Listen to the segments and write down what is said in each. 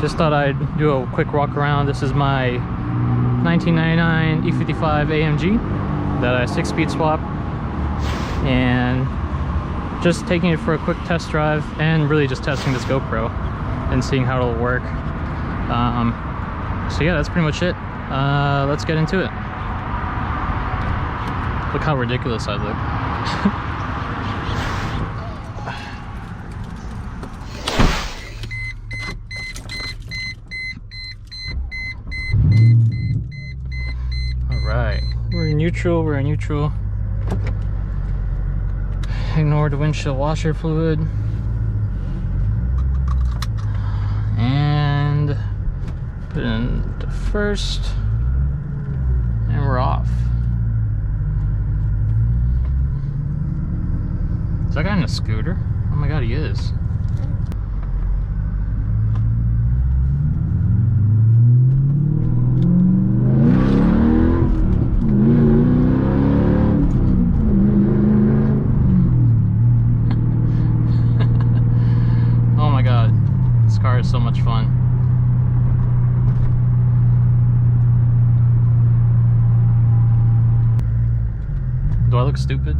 Just thought I'd do a quick walk around. This is my 1999 E55 AMG that I 6-speed swap, and just taking it for a quick test drive and really just testing this GoPro and seeing how it'll work. So yeah, that's pretty much it. Let's get into it. Look how ridiculous I look. Alright, we're in neutral. Ignore the windshield washer fluid. And put in the first. And we're off. Is that guy in a scooter? Oh my god, he is. Oh my god, this car is so much fun. Do I look stupid?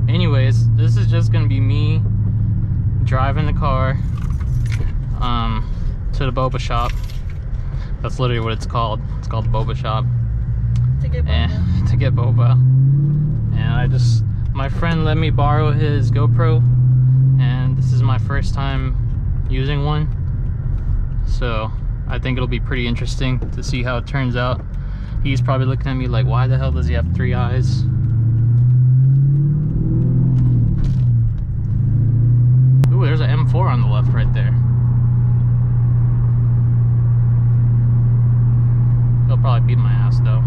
Anyways, this is just gonna be me driving the car to the boba shop. That's literally what it's called. It's called the boba shop. To get boba. To get boba. And my friend let me borrow his GoPro, and this is my first time using one. So I think it'll be pretty interesting to see how it turns out. He's probably looking at me like, why the hell does he have 3 eyes? Ooh, there's an M4 on the left right there. He'll probably beat my ass though.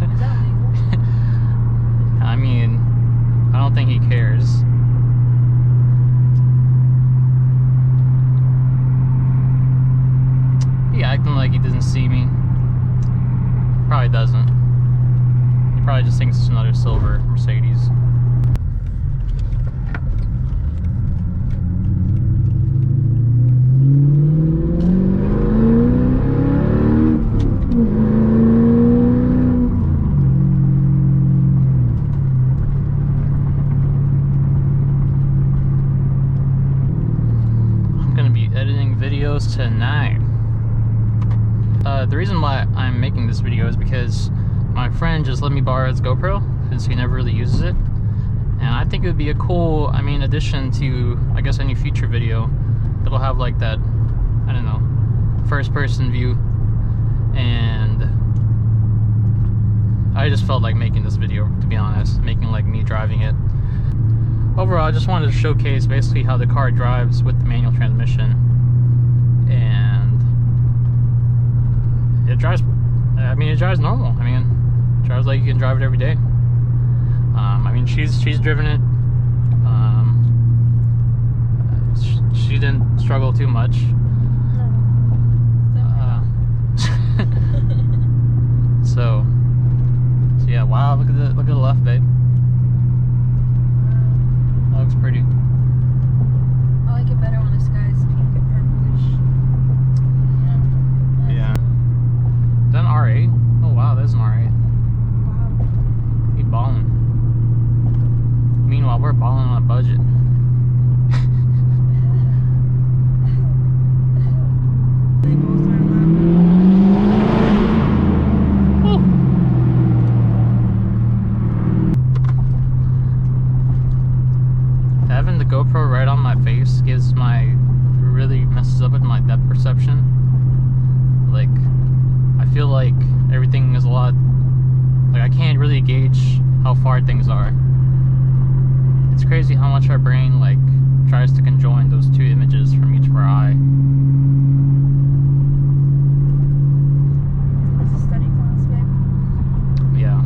Is that legal? I mean, I don't think he cares. He acting like he doesn't see me. Probably doesn't. He probably just thinks it's another silver Mercedes. I'm gonna be editing videos tonight. The reason why I'm making this video is because my friend just let me borrow his GoPro since he never really uses it, and I think it would be a cool, addition to, I guess, any future video that'll have like that, I don't know, first person view. And I just felt like making this video, to be honest, making like me driving it. Overall, I just wanted to showcase basically how the car drives with the manual transmission, and it drives, it drives normal. It drives like you can drive it every day. She's driven it. She didn't struggle too much. So yeah, wow, look at the left, babe. That looks pretty. I like it better when the sky's pink and purplish. Yeah. Is that an R8? Oh wow, that's an R8. Wow. He ballin'. Meanwhile, we're balling on a budget. They both are laughing. Having the GoPro right on my face really messes up with my depth perception. Like, I feel like everything is a lot, like I can't really gauge how far things are. It's crazy how much our brain like tries to conjoin those two images from each of our eye. It's a study class, babe. Yeah.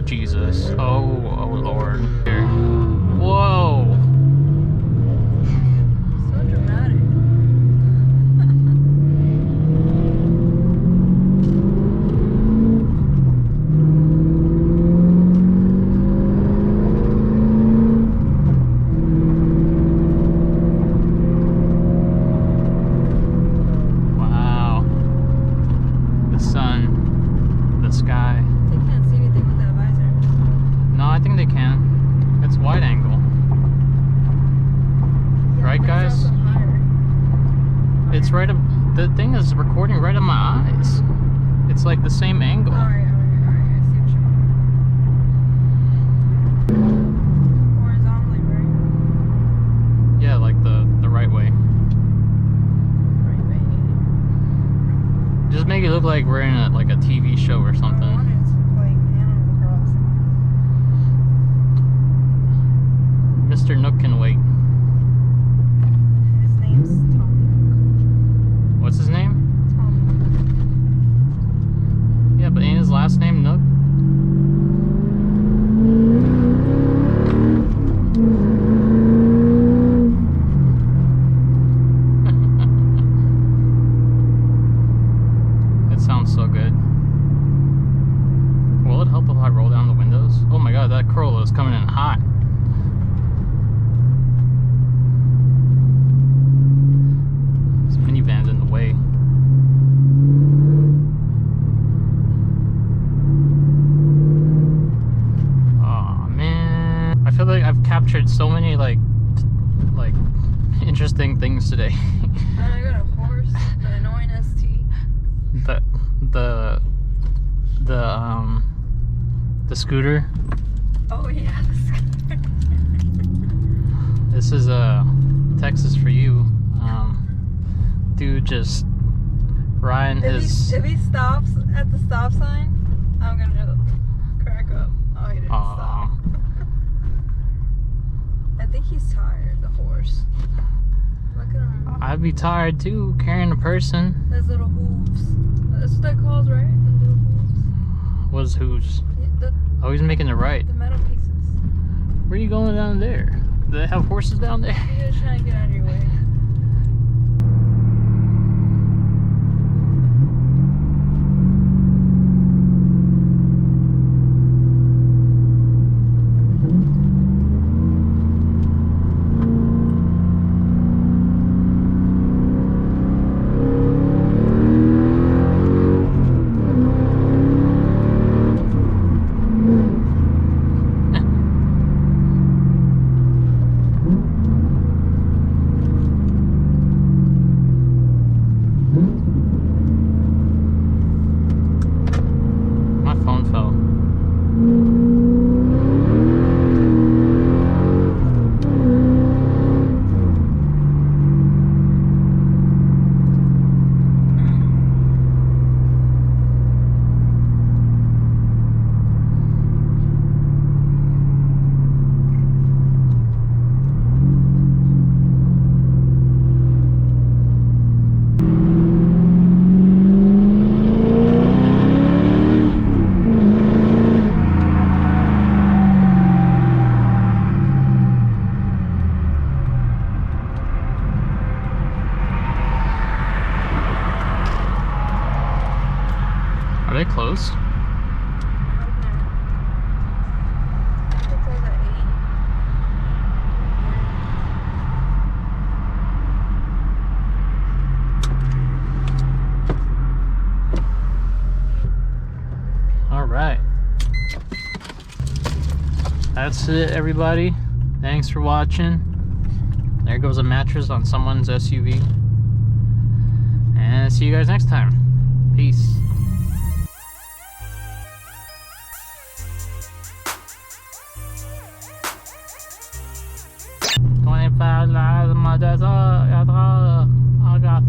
Jesus. Oh Lord. Here. Whoa. So dramatic. Wow. The sun. The sky. They can't see anything with that visor. No, I think they can. It's wide angle. Yeah, Right, but guys? It's also higher. It's right up. The thing is recording right in my eyes. It's like the same angle. Alright. I see what you mean. Horizontally, right? Yeah, like the right way. Right way. Just make it look like we're in a, like a TV show or I something. wanted to play Animal Crossing. Mr. Nook can wait. His name's Tom What's his name? Nook. Yeah, but ain't his last name Nook? It sounds so good. Will it help if I roll down the windows? Oh my god, that Corolla is coming in hot. This minivan's in the way. Oh man. I feel like I've captured so many like interesting things today. And I got a horse, an annoying ST. The scooter. Oh yeah, This is Texas for you. Dude just riding his. If he stops at the stop sign, I'm gonna crack up. Oh, he didn't stop. I think he's tired, the horse. Look at him. I'd be tired too, carrying a person. Those little hooves. That's what that calls, right? The little hooves. What's who's? The Oh, he's making the right. metal pieces. Where are you going down there? Do they have horses down there? You're just trying to get out of your way. My phone fell. Are they closed? All right. That's it, everybody. Thanks for watching. There goes a mattress on someone's SUV. And see you guys next time. Peace. $25 my that's all I got